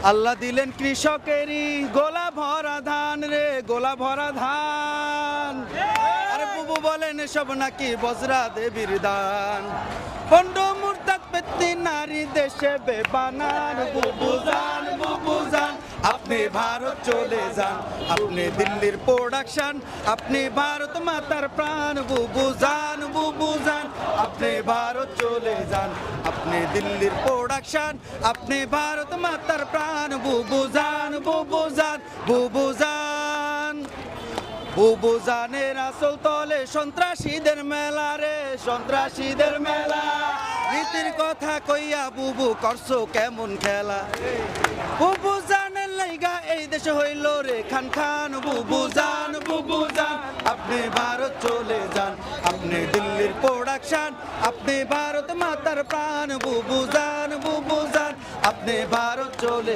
আল্লাহ দিলেন কৃষকেরই গোলা ভরা ধান রে, গোলা ভরা ধান। আরে বুবু বলেন এসব নাকি বজরা দেবীর দান। পণ্ড মুরতাদ পেত্তি নারী দেশে বেবানান। বুবু জান, বুবু জান, আপনি ভারত চলে যান। আপনি দিল্লির প্রোডাকশন, আপনি ভারত মাতার প্রাণ। বুবু জান, বুবু জান, আপনি ভারত চলে যান। আপনি দিল্লির প্রোডাকশন, আপনি ভারত মাতার প্রাণ। বুবু জান, বুবু জান, বুবু জান। বুবু জানের আসল তলে সন্ত্রাসীদের মেলা রে, সন্ত্রাসীদের মেলা। রীতির কথা কইয়া বুবু করছো কেমন খেলা। বুবু জানের লাইগা এই দেশে হইল রে খান খান। বুবু জান, বুবু জান, আপনি ভারত চলে যান। আপনি দিল্লির প্রোডাকশন, আপনি ভারত মাতার প্রাণ। বুবু জান, বুবু জান, আপনি ভারত চলে